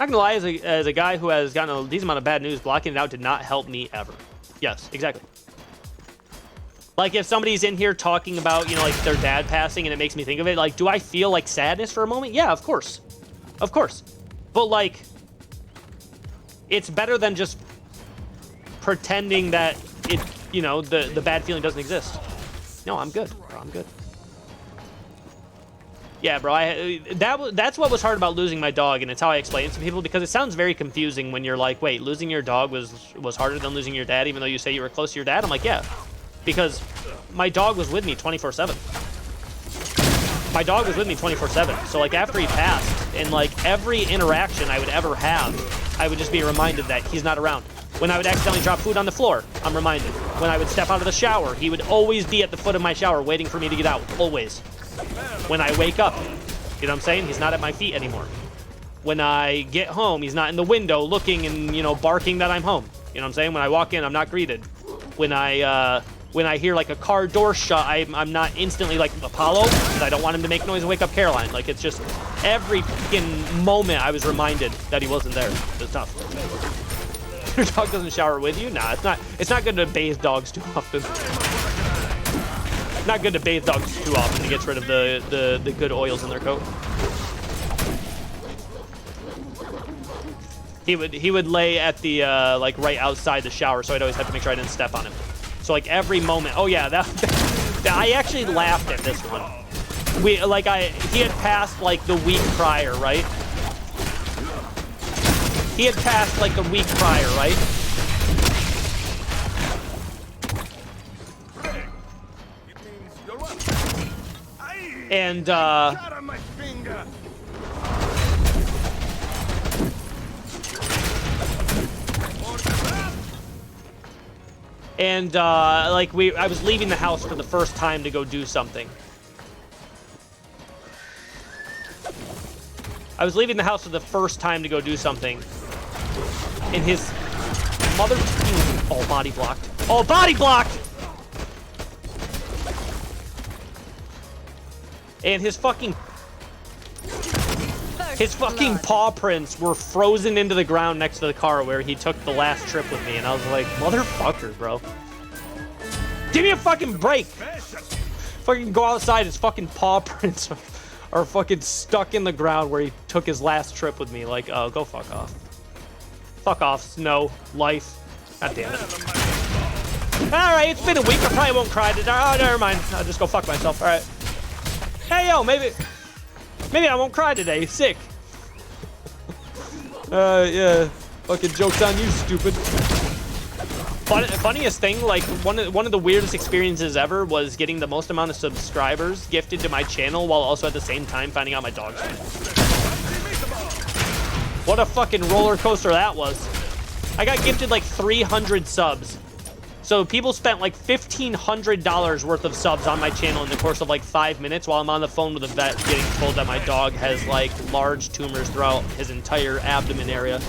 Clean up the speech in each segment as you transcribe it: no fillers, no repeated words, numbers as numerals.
Not gonna lie, as a guy who has gotten a decent amount of bad news, blocking it out did not help me ever. Yes, exactly. Like, if somebody's in here talking about, you know, like, their dad passing and it makes me think of it, like, do I feel, like, sadness for a moment? Yeah, of course. Of course. But, like, it's better than just pretending that it, you know, the bad feeling doesn't exist. No, I'm good, bro. I'm good. Yeah, bro, that's what was hard about losing my dog, and it's how I explain it to people, because it sounds very confusing when you're like, wait, losing your dog was harder than losing your dad, even though you say you were close to your dad? I'm like, yeah, because my dog was with me 24/7. My dog was with me 24/7, so, like, after he passed, in, like, every interaction I would ever have, I would just be reminded that he's not around. When I would accidentally drop food on the floor, I'm reminded. When I would step out of the shower, he would always be at the foot of my shower waiting for me to get out, always. When I wake up, you know what I'm saying? He's not at my feet anymore. When I get home, he's not in the window looking and, you know, barking that I'm home. You know what I'm saying? When I walk in, I'm not greeted. When I hear, like, a car door shut, I'm not instantly like, Apollo, because I don't want him to make noise and wake up Caroline. Like, it's just every fucking moment I was reminded that he wasn't there. It's tough. Your dog doesn't shower with you? Nah, it's not good to bathe dogs too often. Not good to bathe dogs too often. It gets rid of the good oils in their coat. He would lay at the like right outside the shower, so I'd always have to make sure I didn't step on him. So, like, every moment. Oh yeah, that I actually laughed at this one. He had passed like the week prior, right? He had passed like the week prior, right? And like I was leaving the house for the first time to go do something. And his mother... Oh, body blocked. Oh, body blocked! And his fucking paw prints were frozen into the ground next to the car where he took the last trip with me. And I was like, motherfucker, bro. Give me a fucking break. Fucking go outside, his fucking paw prints are fucking stuck in the ground where he took his last trip with me. Like, oh, go fuck off. Fuck off, Snow. Life. God damn it. Alright, it's been a week. I probably won't cry today. Oh, never mind. I'll just go fuck myself. Alright. Hey, yo, maybe I won't cry today. Sick. Yeah. Fucking joke's on you, stupid. Funniest thing, like, one of the weirdest experiences ever was getting the most amount of subscribers gifted to my channel while also at the same time finding out my dog's name. What a fucking roller coaster that was. I got gifted like 300 subs. So people spent like $1,500 worth of subs on my channel in the course of like 5 minutes while I'm on the phone with a vet getting told that my dog has like large tumors throughout his entire abdomen area.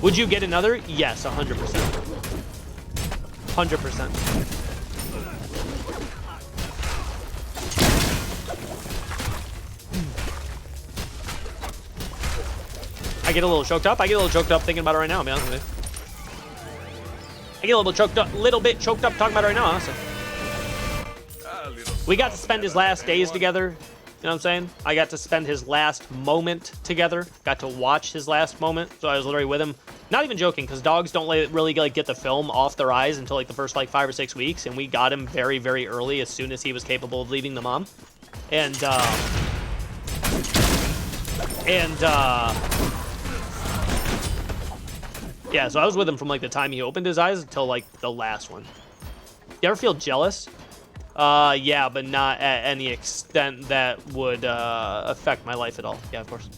Would you get another? Yes, 100%. 100%. I get a little choked up. I get a little choked up thinking about it right now, man. I get a little bit choked up talking about it right now, honestly. We got to spend his last days together. You know what I'm saying? I got to spend his last moment together. Got to watch his last moment. So I was literally with him. Not even joking, because dogs don't really like get the film off their eyes until like the first like 5 or 6 weeks, and we got him very, very early as soon as he was capable of leaving the mom. And yeah, so I was with him from like the time he opened his eyes until like the last one. You ever feel jealous? Yeah, but not at any extent that would affect my life at all. Yeah, of course.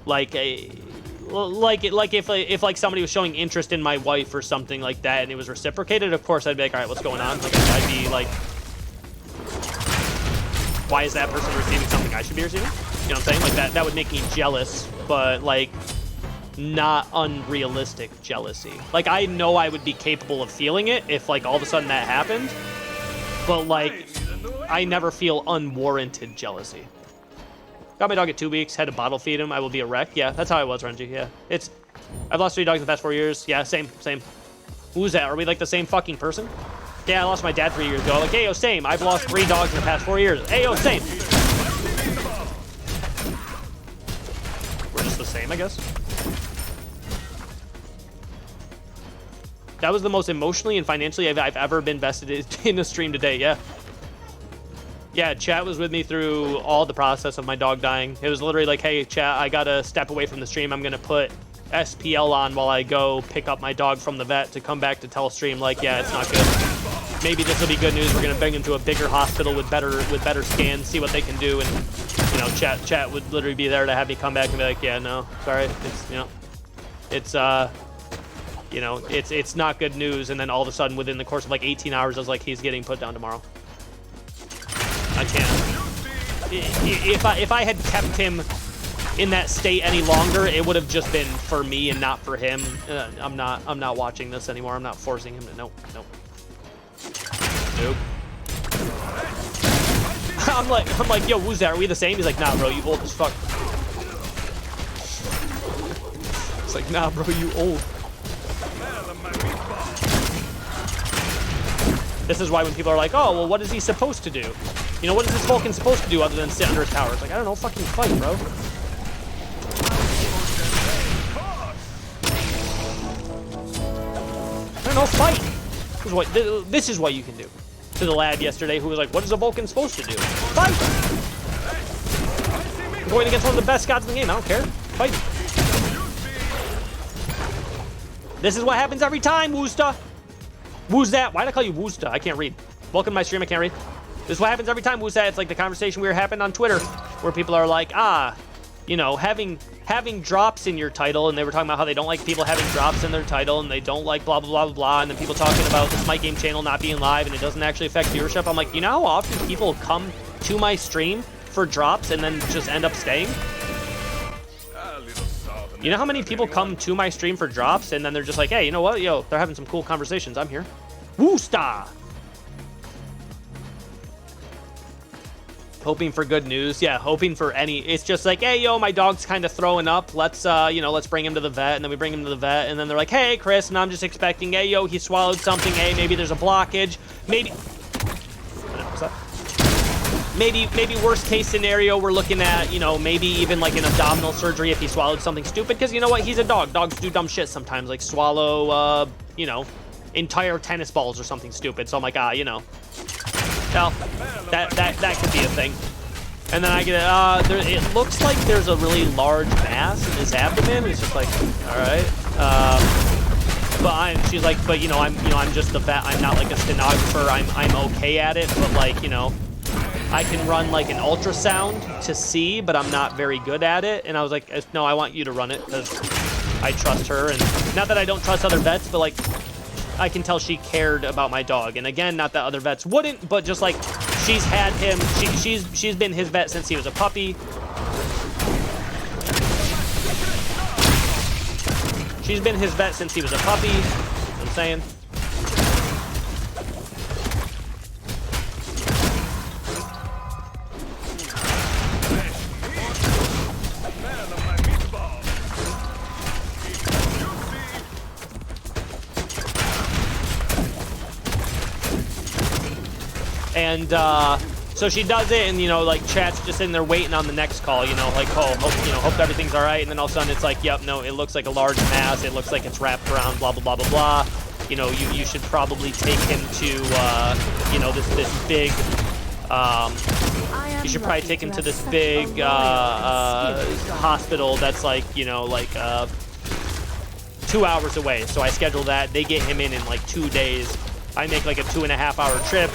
Like if like somebody was showing interest in my wife or something like that and it was reciprocated, of course I'd be like, all right, what's going on? Like, I'd be like, why is that person receiving something I should be receiving? You know what I'm saying? Like that would make me jealous, but like not unrealistic jealousy. Like I know I would be capable of feeling it if like all of a sudden that happened, but like I never feel unwarranted jealousy. Got my dog at 2 weeks, had to bottle feed him. I will be a wreck. Yeah, that's how I was, Renji. Yeah, I've lost 3 dogs in the past 4 years. Yeah, same. Who's that? Are we like the same fucking person? Yeah, I lost my dad 3 years ago. Like, hey, yo, same. I've lost 3 dogs in the past 4 years. Hey, yo, same. We're just the same, I guess. That was the most emotionally and financially I've ever been vested in a stream today, yeah. Yeah, chat was with me through all the process of my dog dying. It was literally like, hey, chat, I gotta step away from the stream. I'm gonna put SPL on while I go pick up my dog from the vet to come back to tell stream, like, yeah, it's not good. Maybe this will be good news. We're gonna bring him to a bigger hospital with better scans, see what they can do, and you know, chat would literally be there to have me come back and be like, yeah, no, sorry, it's not good news. And then all of a sudden, within the course of like 18 hours, I was like, he's getting put down tomorrow. I can't. If I had kept him in that state any longer, it would have just been for me and not for him. I'm not watching this anymore. I'm not forcing him to. Nope. I'm like, yo, who's that? Are we the same? He's like, nah, bro, you old as fuck. It's like, nah, bro, you old. This is why when people are like, oh, well, what is he supposed to do? You know, what is this Vulcan supposed to do other than sit under his tower? It's like, I don't know, fucking fight, bro. I don't know, fight. This is what you can do. To the lad yesterday who was like, what is a Vulcan supposed to do? Fight! I'm going against one of the best gods in the game. I don't care. Fight. This is what happens every time, Woosta. Who's that? Why'd I call you Woosta? I can't read. Welcome to my stream, I can't read. This is what happens every time, Woosta. It's like the conversation we were having on Twitter, where people are like, you know, having drops in your title, and they were talking about how they don't like people having drops in their title, and they don't like blah, blah, blah, blah, blah, and then people talking about the Smite game channel not being live, and it doesn't actually affect viewership. I'm like, you know how often people come to my stream for drops and then just end up staying? You know how many people come to my stream for drops, and then they're just like, hey, you know what? Yo, they're having some cool conversations. I'm here. Woosta! Hoping for good news. Yeah, hoping for any. It's just like, hey, yo, my dog's kind of throwing up. Let's, let's bring him to the vet. And then we bring him to the vet. And then they're like, hey, Chris. And I'm just expecting, hey, yo, he swallowed something. Hey, maybe there's a blockage. Maybe. What's that? Maybe worst case scenario, we're looking at, you know, maybe even like an abdominal surgery if he swallowed something stupid. Because you know what? He's a dog. Dogs do dumb shit sometimes, like swallow, entire tennis balls or something stupid. So I'm like, well, that could be a thing. And then I get it looks like there's a really large mass in his abdomen. It's just like, all right. She's like, but I'm just the vet. I'm not like a stenographer. I'm okay at it, but like, I can run like an ultrasound to see, but I'm not very good at it. And I was like, no, I want you to run it because I trust her. And not that I don't trust other vets, but like, I can tell she cared about my dog. And again, not that other vets wouldn't, but just like she's had him, she's been his vet since he was a puppy. She's been his vet since he was a puppy. You know what I'm saying? And so she does it, and like chat's just sitting there waiting on the next call, like, oh, hope everything's all right. And then all of a sudden it's like, yep, no, it looks like a large mass. It looks like it's wrapped around, blah blah blah blah blah. You should probably take him to this big. You should probably take him to this big hospital that's like 2 hours away. So I schedule that. They get him in like 2 days. I make like a 2.5-hour trip.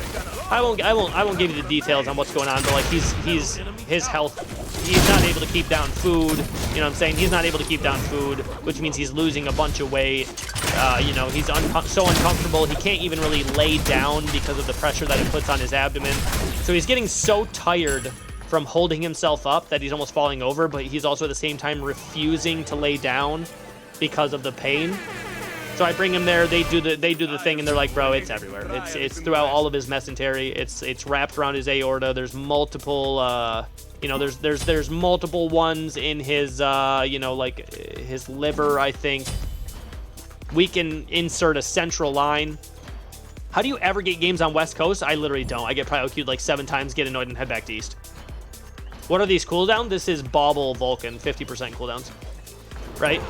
I won't give you the details on what's going on, but like his health, he's not able to keep down food. You know what I'm saying? He's not able to keep down food, which means he's losing a bunch of weight. He's so uncomfortable. He can't even really lay down because of the pressure that it puts on his abdomen. So he's getting so tired from holding himself up that he's almost falling over, but he's also at the same time refusing to lay down because of the pain. So I bring him there. They do the thing, and they're like, bro, it's everywhere. It's throughout all of his mesentery. It's wrapped around his aorta. There's multiple, you know, there's multiple ones in his, you know, like his liver, I think. We can insert a central line. How do you ever get games on West Coast? I literally don't. I get probably queued like 7 times, get annoyed, and head back to East. What are these cooldowns? This is Bauble Vulcan, 50% cooldowns. Right?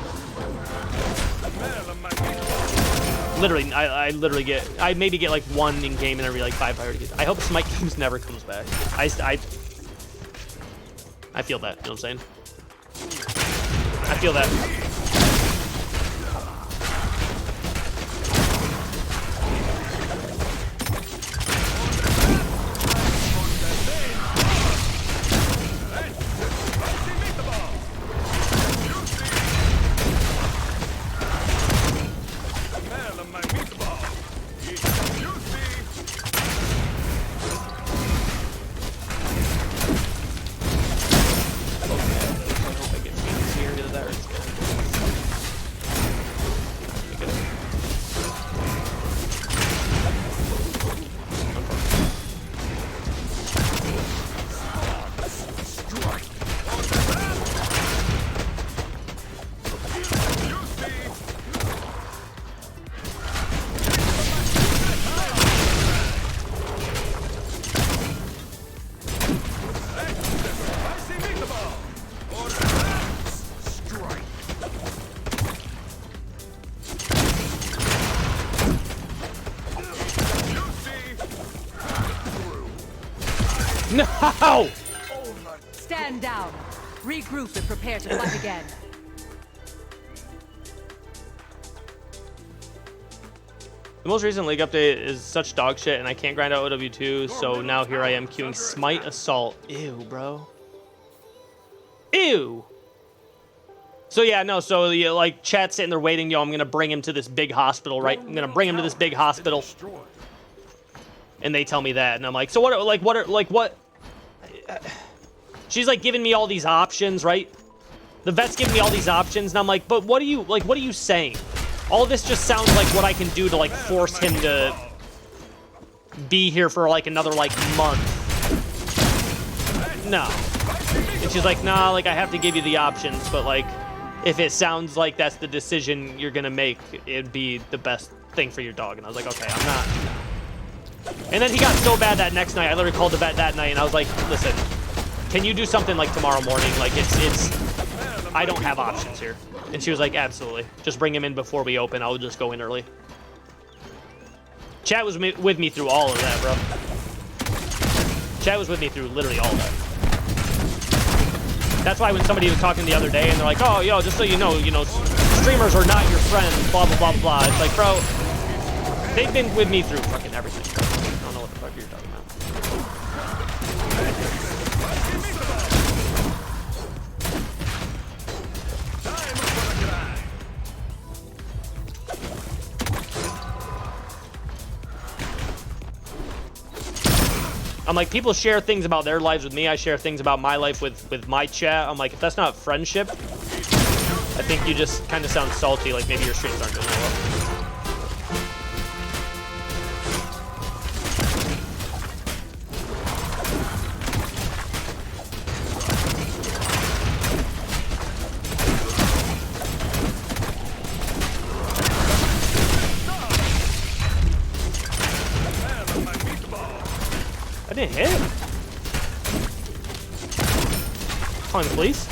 Literally, I literally get, I maybe get like 1 in game in every like 5 priority games. I hope Smite games never comes back. I feel that, you know what I'm saying? I feel that. No! Stand down. Regroup and prepare to fight again. The most recent league update is such dog shit, and I can't grind out OW2, so now here I am queuing Smite Assault. Ew, bro. Ew! So yeah, no, so like chat's sitting there waiting, yo, I'm gonna bring him to this big hospital, right? I'm gonna bring him to this big hospital. And they tell me that, and I'm like, so what? She's like giving me all these options, right? The vet's giving me all these options, and I'm like, but what are you saying? All this just sounds like what I can do to like force him to be here for like another like month. No. And she's like, nah, like I have to give you the options, but like if it sounds like that's the decision you're gonna make, it'd be the best thing for your dog. And I was like, okay, I'm not. And then he got so bad that next night, I literally called the vet that night, and I was like, listen, can you do something like tomorrow morning? Like I don't have options here. And she was like, absolutely. Just bring him in before we open. I'll just go in early. Chat was with me through all of that, bro. Chat was with me through literally all of that. That's why when somebody was talking the other day and they're like, oh, yo, just so you know, streamers are not your friends, blah, blah, blah, blah. It's like, bro, they've been with me through fucking everything. I don't know what the fuck you're talking about. I'm like, people share things about their lives with me. I share things about my life with my chat. I'm like, if that's not friendship, I think you just kind of sound salty, like maybe your streams aren't doing that well. I didn't hit. Calling the police.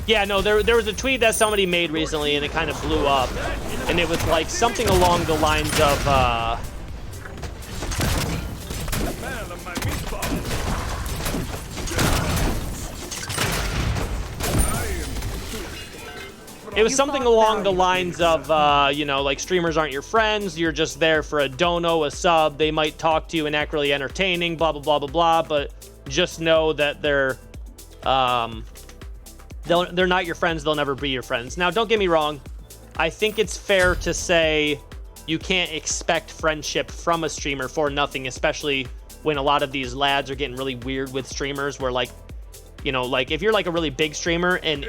Yeah, no, there was a tweet that somebody made recently, and it kind of blew up. And it was like something along the lines of, it was something along the lines of, you know, like streamers aren't your friends. You're just there for a dono, a sub. They might talk to you and act really entertaining, blah, blah, blah, blah, blah. But just know that they're not your friends. They'll never be your friends. Now, don't get me wrong. I think it's fair to say you can't expect friendship from a streamer for nothing, especially when a lot of these lads are getting really weird with streamers where, like, You know, like if you're like a really big streamer and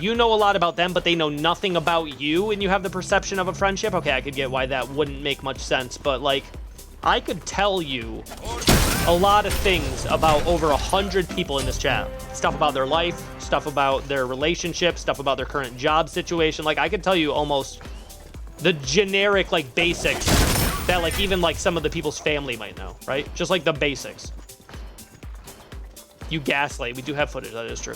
you know a lot about them, but they know nothing about you, and you have the perception of a friendship, okay, I could get why that wouldn't make much sense. But like, I could tell you a lot of things about over 100 people in this chat. Stuff about their life, stuff about their relationship, stuff about their current job situation. Like, I could tell you almost the generic like basics that like even like some of the people's family might know, right? Just like the basics. You gaslight. We do have footage. That is true.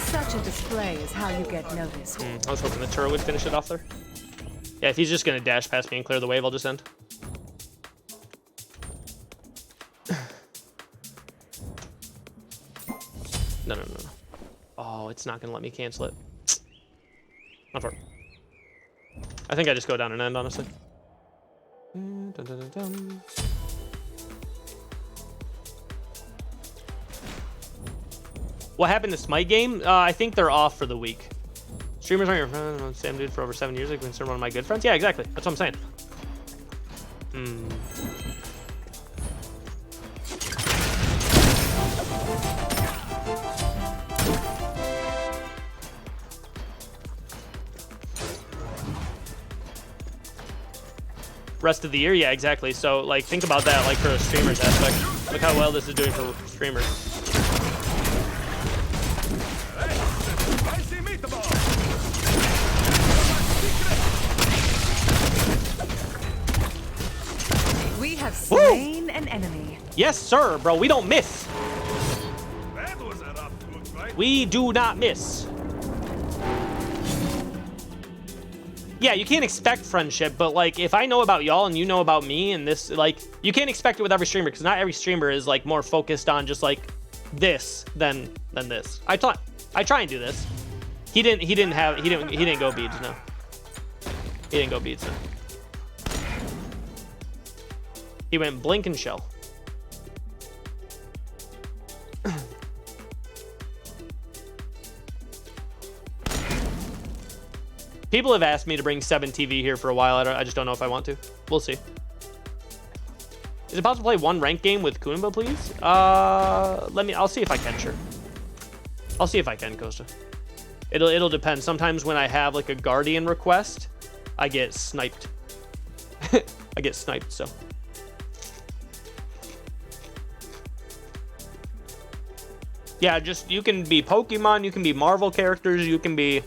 Such a display is how you get noticed. I was hoping the turret would finish it off there. Yeah, if he's just gonna dash past me and clear the wave, I'll just end. No. Oh, it's not gonna let me cancel it. Not far. I think I just go down and end, honestly. Dun, dun, dun, dun. What happened to Smite game? I think they're off for the week. Streamers aren't your friend. Sam dude for over 7 years. I consider one of my good friends. Yeah, exactly. That's what I'm saying. Rest of the year, yeah, exactly. So, like, think about that, like, for a streamer's aspect. Look how well this is doing for streamers. We have slain an enemy. Yes, sir, bro. We don't miss. That was a rough fight. We do not miss. Yeah, you can't expect friendship, but like if I know about y'all and you know about me and this, like you can't expect it with every streamer because not every streamer is like more focused on just like this than this. I try and do this. He didn't go beads, no. He didn't go beads, no. He went blink and shell. People have asked me to bring 7 TV here for a while. I just don't know if I want to. We'll see. Is it possible to play one ranked game with Kunba, please? I'll see if I can, sure. I'll see if I can, Costa. It'll depend. Sometimes when I have like a Guardian request, I get sniped. I get sniped, so. Yeah, just, you can be Pokemon, you can be Marvel characters, you can be...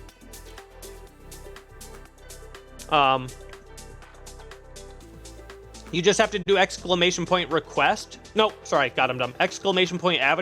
You just have to do exclamation point request. No, sorry, God, I'm dumb. Exclamation point avatar.